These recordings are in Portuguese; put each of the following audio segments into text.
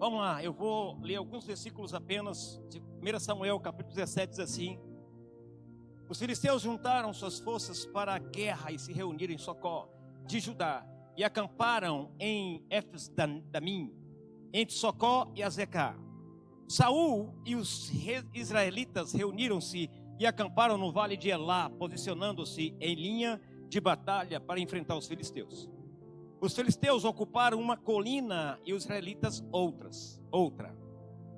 Vamos lá, eu vou ler alguns versículos apenas de 1 Samuel, capítulo 17, diz assim: os filisteus juntaram suas forças para a guerra e se reuniram em Socó de Judá e acamparam em Éfes-Damim, entre Socó e Azecá. Saul e os israelitas reuniram-se e acamparam no vale de Elá, posicionando-se em linha de batalha para enfrentar os filisteus. Os filisteus ocuparam uma colina e os israelitas outra.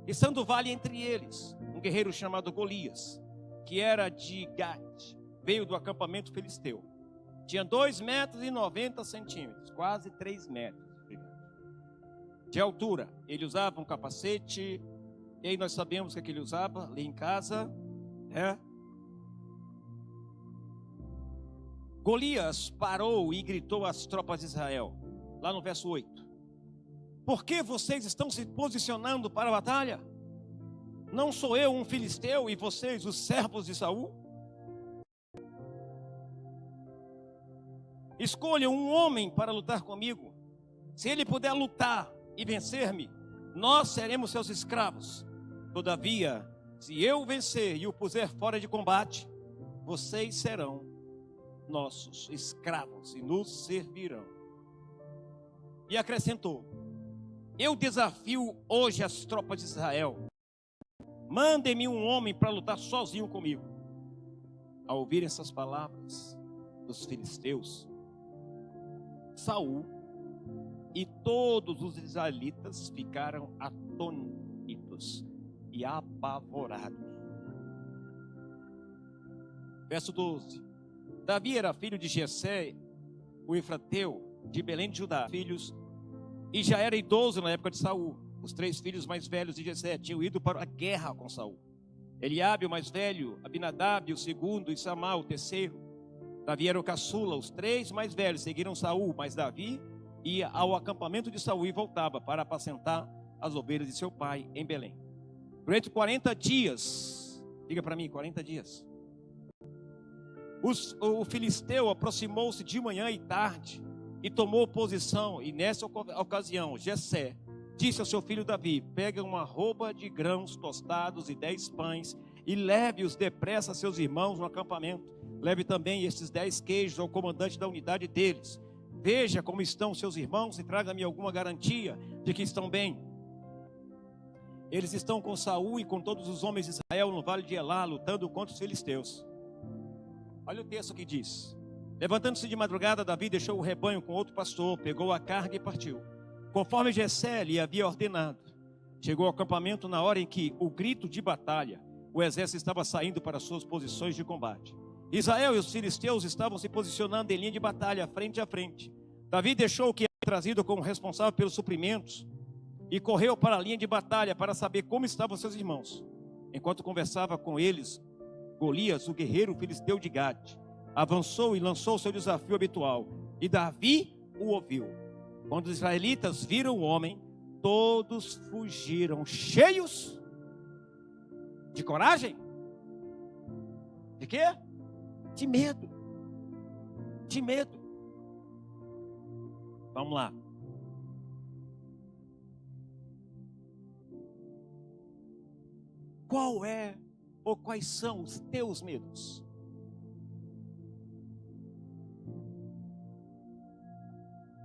Estando o vale entre eles, um guerreiro chamado Golias, que era de Gate, veio do acampamento filisteu. Tinha 2,90 metros, quase 3 metros de altura. Ele usava um capacete, e aí nós sabemos o que ele usava ali em casa, né? Golias parou e gritou às tropas de Israel, lá no verso 8: por que vocês estão se posicionando para a batalha? Não sou eu um filisteu e vocês os servos de Saul? Escolham um homem para lutar comigo. Se ele puder lutar e vencer-me, nós seremos seus escravos. Todavia, se eu vencer e o puser fora de combate, vocês serão nossos escravos e nos servirão. E acrescentou: eu desafio hoje as tropas de Israel. Mandem-me um homem para lutar sozinho comigo. Ao ouvir essas palavras dos filisteus, Saul e todos os israelitas ficaram atônitos e apavorados. Verso 12. Davi era filho de Jessé, o Efrateu, de Belém de Judá, filhos, e já era idoso na época de Saul. Os 3 filhos mais velhos de Jessé tinham ido para a guerra com Saul: Eliabe, o mais velho, Abinadab, o segundo, e Samá, o terceiro. Davi era o caçula. Os 3 mais velhos seguiram Saul, mas Davi ia ao acampamento de Saul e voltava para apacentar as ovelhas de seu pai em Belém. Durante 40 dias, diga para mim, 40 dias, o filisteu aproximou-se de manhã e tarde e tomou posição. E nessa ocasião, Jessé disse ao seu filho Davi: pega uma arroba de grãos tostados e 10 pães e leve-os depressa a seus irmãos no acampamento. Leve também estes 10 queijos ao comandante da unidade deles. Veja como estão seus irmãos e traga-me alguma garantia de que estão bem. Eles estão com Saul e com todos os homens de Israel no vale de Elá, lutando contra os filisteus. Olha o texto que diz: levantando-se de madrugada, Davi deixou o rebanho com outro pastor, pegou a carga e partiu, conforme Jessé lhe havia ordenado. Chegou ao acampamento na hora em que o grito de batalha, o exército estava saindo para suas posições de combate. Israel e os filisteus estavam se posicionando em linha de batalha, frente a frente. Davi deixou o que era trazido como responsável pelos suprimentos e correu para a linha de batalha para saber como estavam seus irmãos. Enquanto conversava com eles, Golias, o guerreiro filisteu de Gate, avançou e lançou seu desafio habitual, e Davi o ouviu. Quando os israelitas viram o homem, todos fugiram, cheios de coragem. De quê? De medo. De medo. Vamos lá. Qual é ou quais são os teus medos?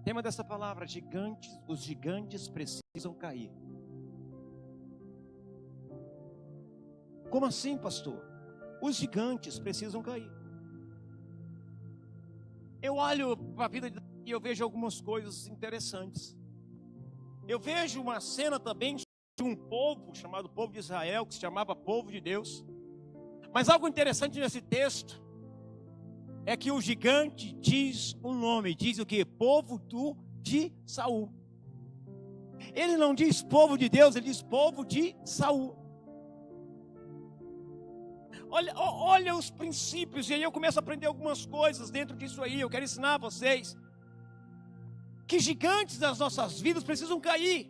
Tema dessa palavra: gigantes. Os gigantes precisam cair. Como assim, pastor? Os gigantes precisam cair. Eu olho para a vida e eu vejo algumas coisas interessantes. Eu vejo uma cena também de um povo chamado povo de Israel, que se chamava povo de Deus. Mas algo interessante nesse texto é que o gigante diz um nome, diz o que? Povo de Saul. Ele não diz povo de Deus, ele diz povo de Saul. Olha os princípios, e aí eu começo a aprender algumas coisas dentro disso aí. Eu quero ensinar a vocês que gigantes das nossas vidas precisam cair.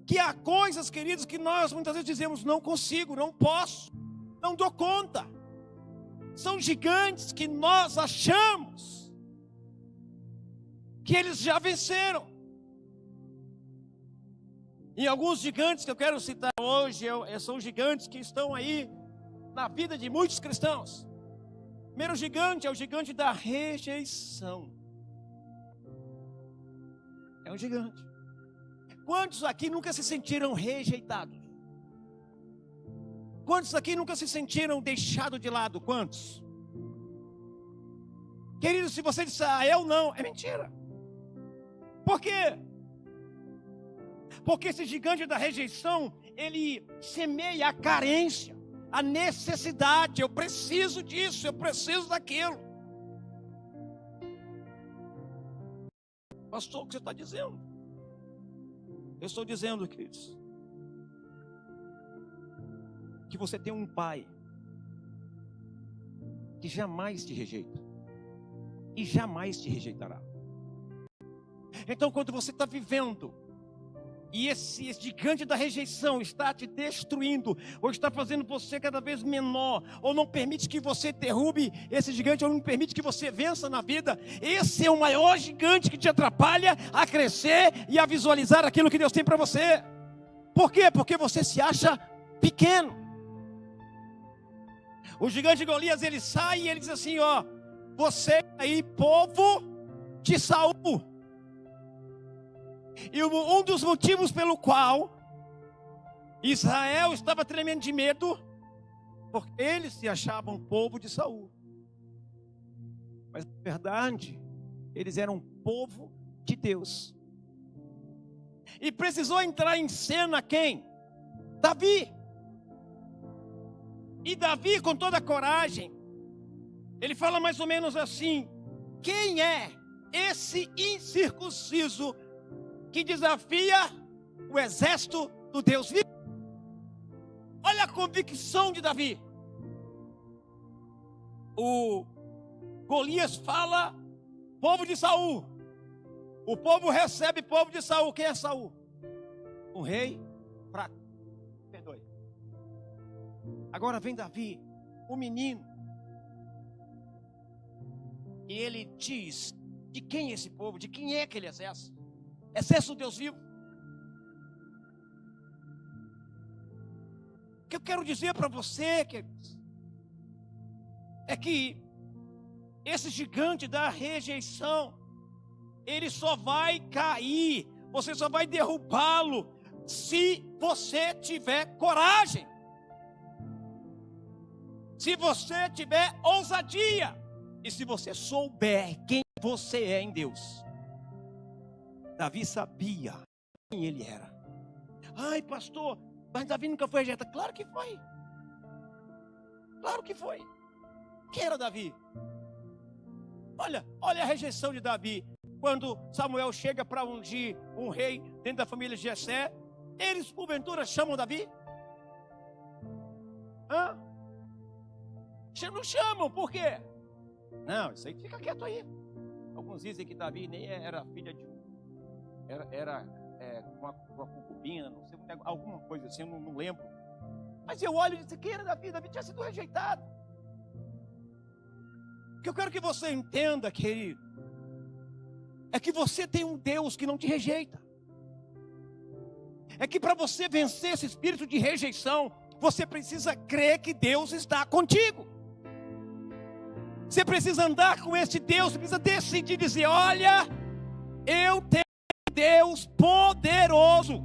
Que há coisas, queridos, que nós muitas vezes dizemos: não consigo, não posso, não dou conta. São gigantes que nós achamos que eles já venceram. E alguns gigantes que eu quero citar hoje são gigantes que estão aí na vida de muitos cristãos. O primeiro gigante é o gigante da rejeição. É um gigante. Quantos aqui nunca se sentiram rejeitados? Quantos aqui nunca se sentiram deixados de lado? Quantos? Querido, se você disser, eu não, é mentira. Por quê? Porque esse gigante da rejeição, ele semeia a carência, a necessidade. Eu preciso disso, eu preciso daquilo. Pastor, o que você está dizendo? Eu estou dizendo, queridos, que você tem um pai que jamais te rejeita e jamais te rejeitará. Então, quando você está vivendo e esse gigante da rejeição está te destruindo, ou está fazendo você cada vez menor, ou não permite que você derrube esse gigante, ou não permite que você vença na vida, esse é o maior gigante que te atrapalha a crescer e a visualizar aquilo que Deus tem para você. Por quê? Porque você se acha pequeno. O gigante Golias, ele sai e ele diz assim, você aí, povo de Saul. E um dos motivos pelo qual Israel estava tremendo de medo, porque eles se achavam povo de Saul. Mas na verdade, eles eram povo de Deus. E precisou entrar em cena quem? Davi. E Davi, com toda a coragem, ele fala mais ou menos assim: quem é esse incircunciso que desafia o exército do Deus vivo? Olha a convicção de Davi. O Golias fala, povo de Saul. O povo recebe povo de Saul. Quem é Saul? Um rei fraco. Perdoe. Agora vem Davi, o menino. E ele diz, de quem é esse povo? De quem é aquele exército? Exército do Deus vivo. O que eu quero dizer para você, queridos, é que esse gigante da rejeição, ele só vai cair, você só vai derrubá-lo se você tiver coragem, se você tiver ousadia e se você souber quem você é em Deus. Davi sabia quem ele era. Ai, pastor, mas Davi nunca foi rejeitado. Claro que foi. Claro que foi. Quem era Davi? Olha a rejeição de Davi. Quando Samuel chega para ungir um rei dentro da família de Jessé, eles porventura chamam Davi? Não chamam, por quê? Não, isso aí fica quieto aí. Alguns dizem que Davi nem era filha de era uma concubina, não sei, alguma coisa assim, eu não lembro. Mas eu olho e disse, quem era Davi? Davi tinha sido rejeitado. O que eu quero que você entenda, querido, é que você tem um Deus que não te rejeita. É que para você vencer esse espírito de rejeição, você precisa crer que Deus está contigo. Você precisa andar com esse Deus, você precisa decidir dizer, olha, eu tenho um Deus poderoso,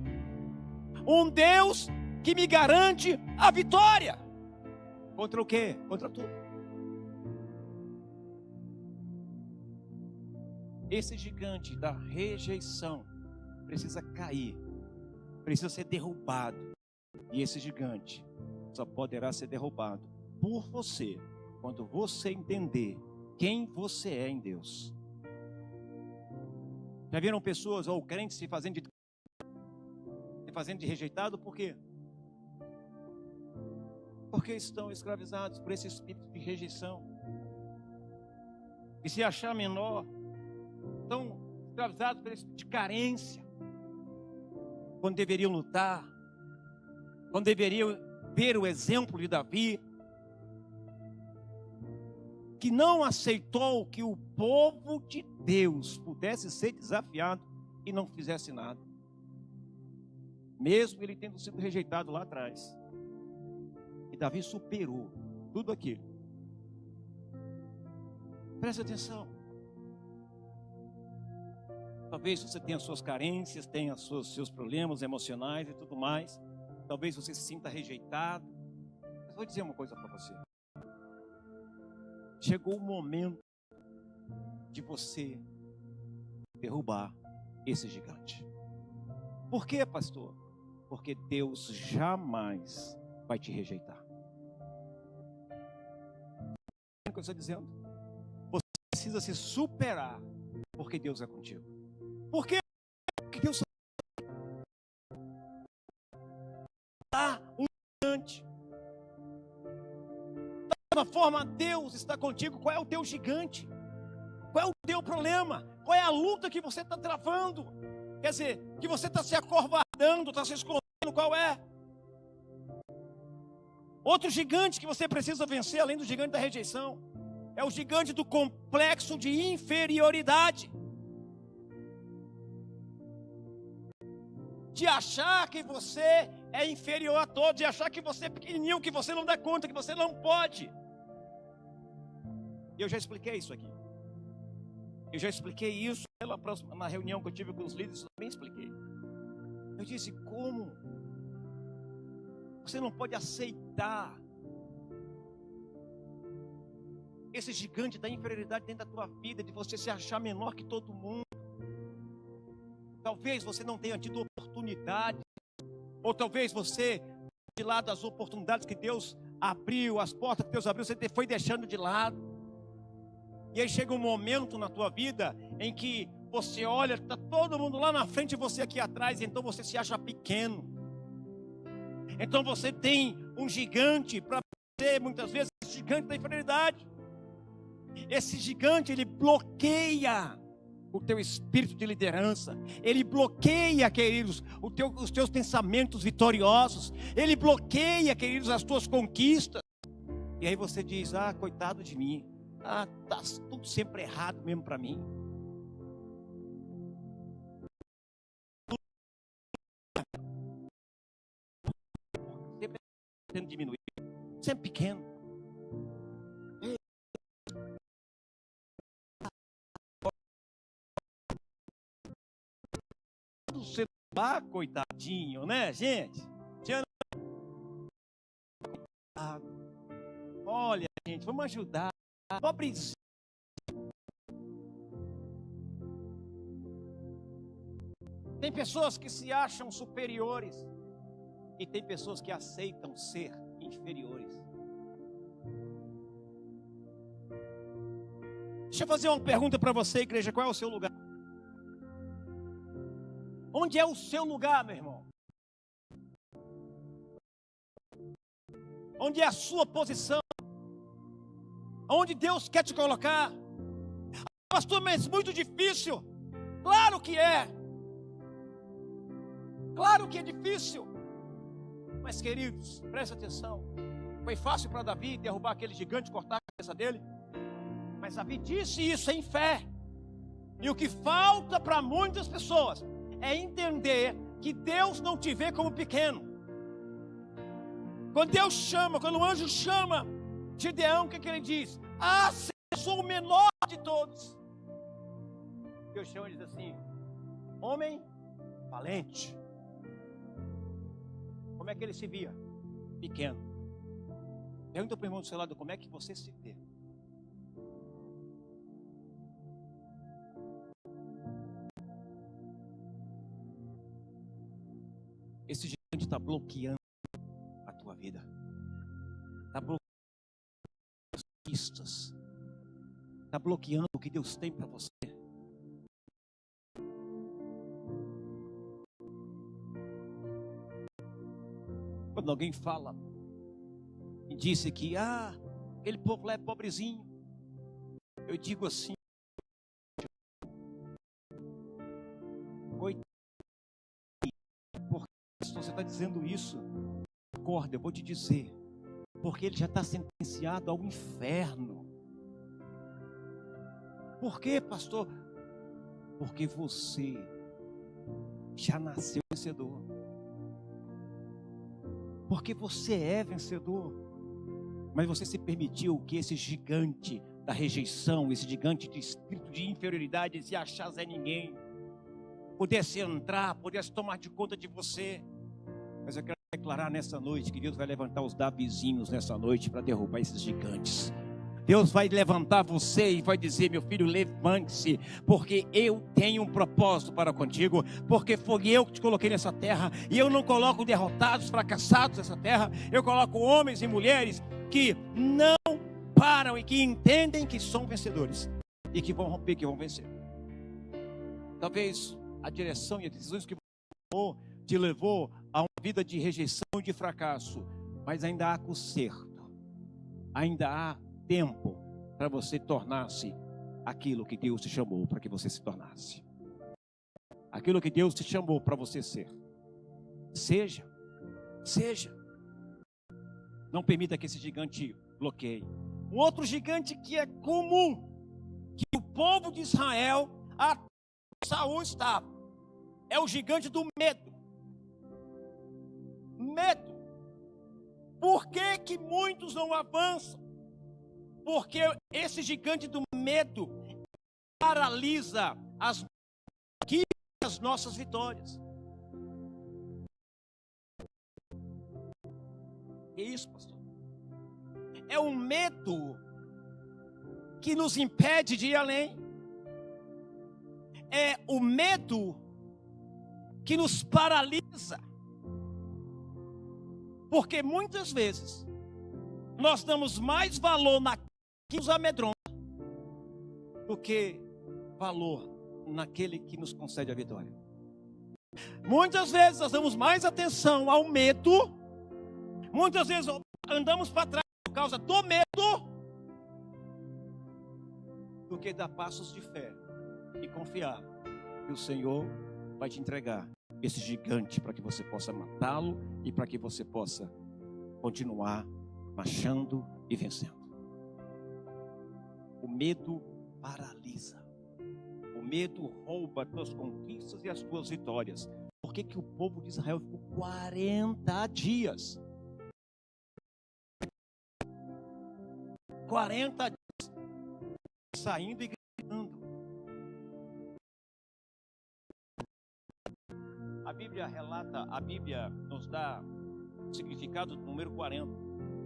um Deus que me garante a vitória. Contra o quê? Contra tudo. Esse gigante da rejeição precisa cair, precisa ser derrubado. E esse gigante só poderá ser derrubado por você, quando você entender quem você é em Deus. Já viram pessoas ou crentes se fazendo de rejeitado? Por quê? Porque estão escravizados por esse espírito de rejeição. E se achar menor, estão escravizados por esse espírito de carência. Quando deveriam lutar, quando deveriam ver o exemplo de Davi, que não aceitou que o povo de Deus pudesse ser desafiado e não fizesse nada. mesmo ele tendo sido rejeitado lá atrás. E Davi superou tudo aquilo. Preste atenção. Talvez você tenha suas carências, tenha seus problemas emocionais e tudo mais. Talvez você se sinta rejeitado. Mas vou dizer uma coisa para você. Chegou o momento de você derrubar esse gigante. Por quê, pastor? Porque Deus jamais vai te rejeitar. O que eu estou dizendo? Você precisa se superar, porque Deus é contigo. Por quê? Porque Deus está um gigante. Da mesma forma, Deus está contigo. Qual é o teu gigante? Qual é o teu problema? Qual é a luta que você está travando? Quer dizer, que você está se acovardando, está se escondendo, qual é? Outro gigante que você precisa vencer, além do gigante da rejeição, é o gigante do complexo de inferioridade. De achar que você é inferior a todos, de achar que você é pequenininho, que você não dá conta, que você não pode. Eu já expliquei isso aqui. Eu já expliquei isso na reunião que eu tive com os líderes, eu também expliquei. Eu disse, como você não pode aceitar esse gigante da inferioridade dentro da tua vida, de você se achar menor que todo mundo. Talvez você não tenha tido oportunidade, ou talvez você, de lado das oportunidades que Deus abriu, as portas que Deus abriu, você foi deixando de lado. E aí chega um momento na tua vida em que você olha, está todo mundo lá na frente e você aqui atrás, então você se acha pequeno. Então você tem um gigante para você, muitas vezes, esse gigante da inferioridade. Esse gigante, ele bloqueia o teu espírito de liderança. Ele bloqueia, queridos, os teus pensamentos vitoriosos. Ele bloqueia, queridos, as tuas conquistas. E aí você diz, coitado de mim. Tá tudo sempre errado mesmo para mim. Sempre tendo diminuído, sempre pequeno. Você coitadinho, né, gente? Olha, gente, vamos ajudar. Pobrezinho. Tem pessoas que se acham superiores e tem pessoas que aceitam ser inferiores. Deixa eu fazer uma pergunta para você, igreja. Qual é o seu lugar? Onde é o seu lugar, meu irmão? Onde é a sua posição? Onde Deus quer te colocar? Pastor, mas muito difícil. Claro que é. Claro que é difícil. Mas, queridos, presta atenção. Foi fácil para Davi derrubar aquele gigante, cortar a cabeça dele. Mas Davi disse isso em fé. E o que falta para muitas pessoas é entender que Deus não te vê como pequeno. Quando Deus chama, quando o anjo chama Gideão, o que ele diz? Eu sou o menor de todos. Deus chama e diz assim: homem valente. Como é que ele se via? Pequeno. Pergunta para o irmão do seu lado, como é que você se vê? Esse gigante está bloqueando a tua vida. Está bloqueando as pistas. Está bloqueando o que Deus tem para você. Quando alguém fala e disse que aquele povo lá é pobrezinho, eu digo assim: coitado, porque você está dizendo isso? Acorda, eu vou te dizer, porque ele já está sentenciado ao inferno. Por quê, pastor? Porque você já nasceu vencedor. Porque você é vencedor. Mas você se permitiu que esse gigante da rejeição, esse gigante de espírito de inferioridade, se achar Zé Ninguém, pudesse entrar, pudesse tomar de conta de você. Mas eu quero declarar nessa noite que Deus vai levantar os Davizinhos nessa noite para derrubar esses gigantes. Deus vai levantar você e vai dizer: meu filho, levante-se, porque eu tenho um propósito para contigo, porque foi eu que te coloquei nessa terra, e eu não coloco derrotados, fracassados nessa terra, eu coloco homens e mulheres que não param e que entendem que são vencedores, e que vão romper, que vão vencer. Talvez a direção e as decisões que você tomou te levou a uma vida de rejeição e de fracasso, mas ainda há conserto, ainda há tempo para você tornar-se aquilo que Deus te chamou para que você se tornasse. Aquilo que Deus te chamou para você ser. Seja. Não permita que esse gigante bloqueie. Um outro gigante que é comum, que o povo de Israel, até Saul estava, é o gigante do medo. Medo. Por que que muitos não avançam? Porque esse gigante do medo paralisa as nossas vitórias. Que isso, pastor? É um medo que nos impede de ir além. É o medo que nos paralisa. Porque muitas vezes nós damos mais valor que nos amedronta do que valor naquele que nos concede a vitória. Muitas vezes nós damos mais atenção ao medo, muitas vezes andamos para trás por causa do medo, do que dar passos de fé e confiar que o Senhor vai te entregar esse gigante para que você possa matá-lo e para que você possa continuar marchando e vencendo. O medo paralisa. O medo rouba as tuas conquistas e as tuas vitórias. Por que que o povo de Israel ficou 40 dias? 40 dias saindo e gritando. A Bíblia relata, a Bíblia nos dá o significado do número 40.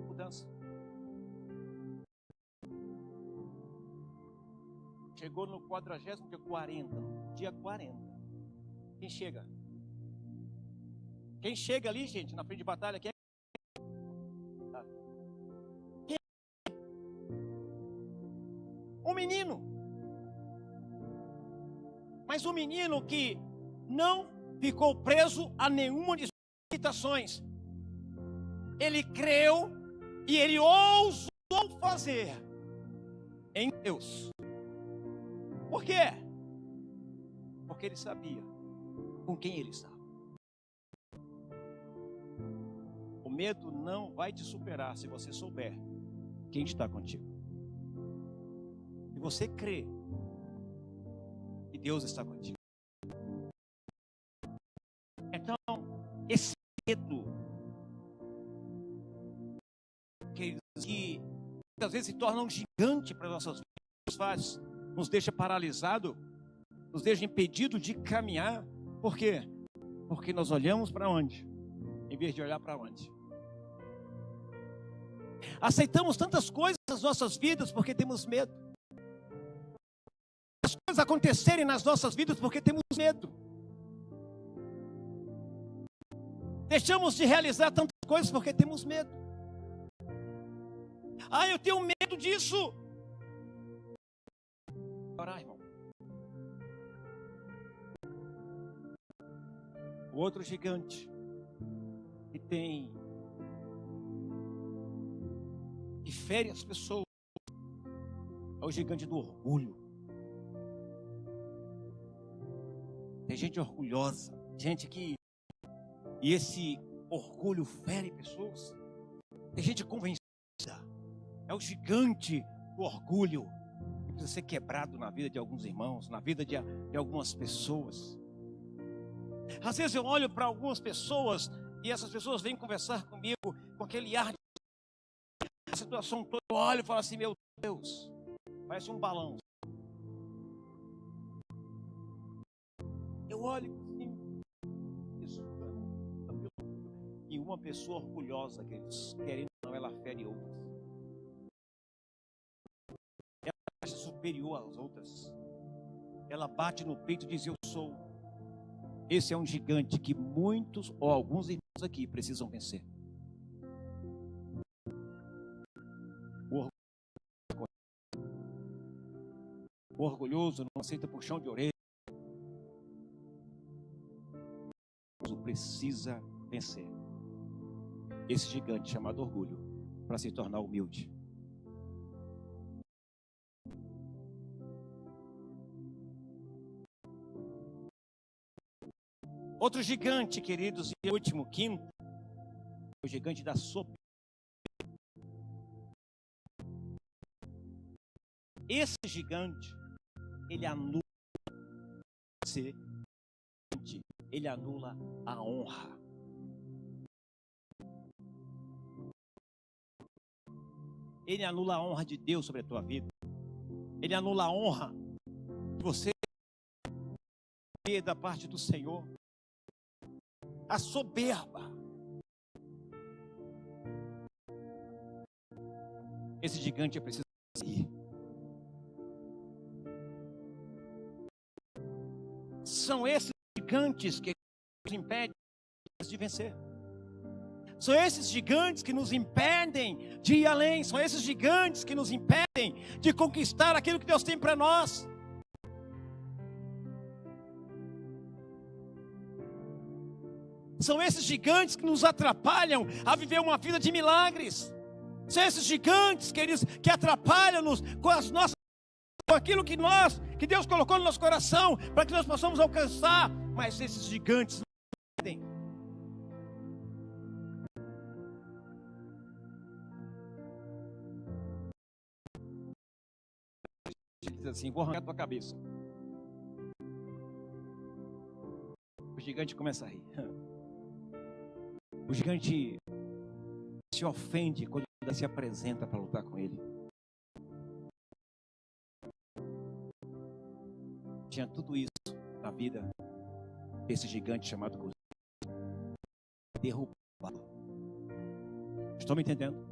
Mudança. Chegou no 40º, dia 40. Quem chega? Quem chega ali, gente, na frente de batalha? Quem é? Um menino. Mas um menino que não ficou preso a nenhuma de suas limitações. Ele creu e ele ousou fazer em Deus. Por quê? Porque ele sabia com quem ele estava. O medo não vai te superar se você souber quem está contigo. Se você crê que Deus está contigo. Então, esse medo que muitas vezes se torna um gigante para as nossas vidas, nos deixa paralisado, nos deixa impedido de caminhar. Por quê? Porque nós olhamos para onde? Em vez de olhar para onde? Aceitamos tantas coisas nas nossas vidas porque temos medo. As coisas acontecerem nas nossas vidas porque temos medo. Deixamos de realizar tantas coisas porque temos medo. Ah, eu tenho medo disso. Orar, irmão. O outro gigante que fere as pessoas é o gigante do orgulho. Tem gente orgulhosa, e esse orgulho fere pessoas. Tem gente convencida. É o gigante do orgulho que precisa ser quebrado na vida de alguns irmãos, na vida de algumas pessoas. Às vezes eu olho para algumas pessoas E essas pessoas vêm conversar comigo com aquele ar de a situação toda. Eu olho e falo assim, meu Deus, parece um balão. Eu olho assim, e uma pessoa orgulhosa, que eles querem, não, ela fere outras. Ela acha superior às outras. Ela bate no peito e diz, eu sou. Esse é um gigante que muitos ou alguns irmãos aqui precisam vencer. O orgulhoso não aceita puxão de orelha. Precisa vencer esse gigante chamado orgulho para se tornar humilde. Outro gigante, queridos, e último, quinto, o gigante da soberba. Esse gigante, ele anula você, ele anula a honra. Ele anula a honra de Deus sobre a tua vida. Ele anula a honra de você ter da parte do Senhor. A soberba. Esse gigante é preciso ir. São esses gigantes que nos impedem de vencer. São esses gigantes que nos impedem de ir além. São esses gigantes que nos impedem de conquistar aquilo que Deus tem para nós. São esses gigantes que nos atrapalham a viver uma vida de milagres. São esses gigantes, queridos, que atrapalham-nos com as nossas, com aquilo que Deus colocou no nosso coração, para que nós possamos alcançar. Mas esses gigantes não podem. Diz assim, vou arrancar a tua cabeça. O gigante começa a rir. O gigante se ofende quando se apresenta para lutar com ele. Tinha tudo isso na vida desse gigante chamado Golias. Derrubá-lo. Estão me entendendo?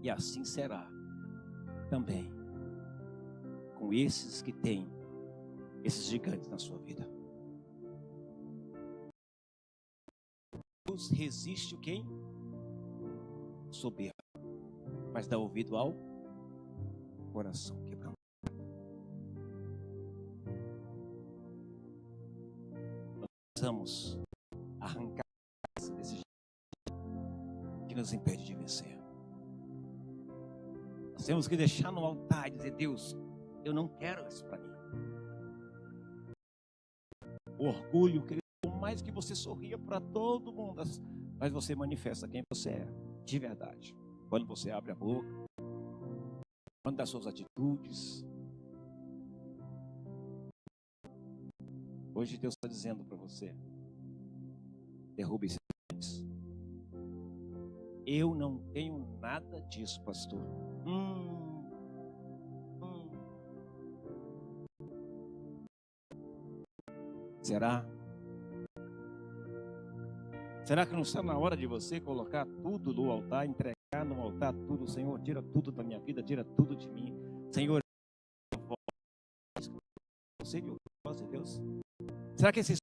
E assim será também com esses que têm esses gigantes na sua vida. Deus resiste o quem? Soberbo, mas dá ouvido ao coração quebrado. Nós precisamos arrancar desse gigante que nos impede de vencer. Nós temos que deixar no altar e dizer, Deus, eu não quero isso para mim. O orgulho, querido, por mais que você sorria para todo mundo, mas você manifesta quem você é, de verdade. Quando você abre a boca, quando dá suas atitudes. Hoje Deus está dizendo para você, derrube esses gigantes. Eu não tenho nada disso, pastor. Será? Será que não está na hora de você colocar tudo no altar, entregar no altar tudo? Senhor, tira tudo da minha vida, tira tudo de mim. Senhor, você viu a voz de Deus? Será que você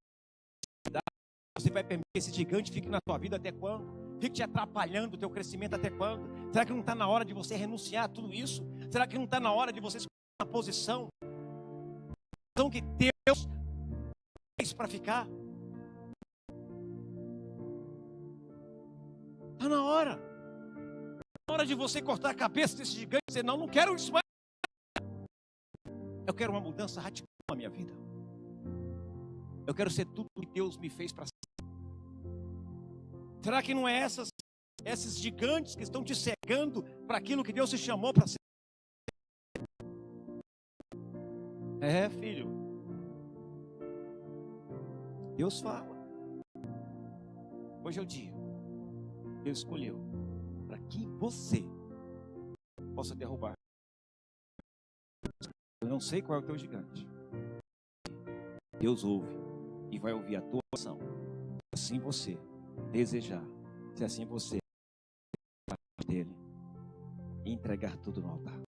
vai permitir que esse gigante fique na tua vida até quando? Fique te atrapalhando o teu crescimento até quando? Será que não está na hora de você renunciar a tudo isso? Será que não está na hora de você se colocar na posição que Deus fez para ficar? Está na hora. Está na hora de você cortar a cabeça desse gigante e dizer, não quero isso mais. Eu quero uma mudança radical na minha vida. Eu quero ser tudo que Deus me fez para ser. Será que não é esses gigantes que estão te cegando para aquilo que Deus te chamou para ser? É, filho. Deus fala. Hoje é o dia. Deus escolheu para que você possa derrubar. Eu não sei qual é o teu gigante. Deus ouve e vai ouvir a tua oração. Se assim você desejar, se assim você dele e entregar tudo no altar.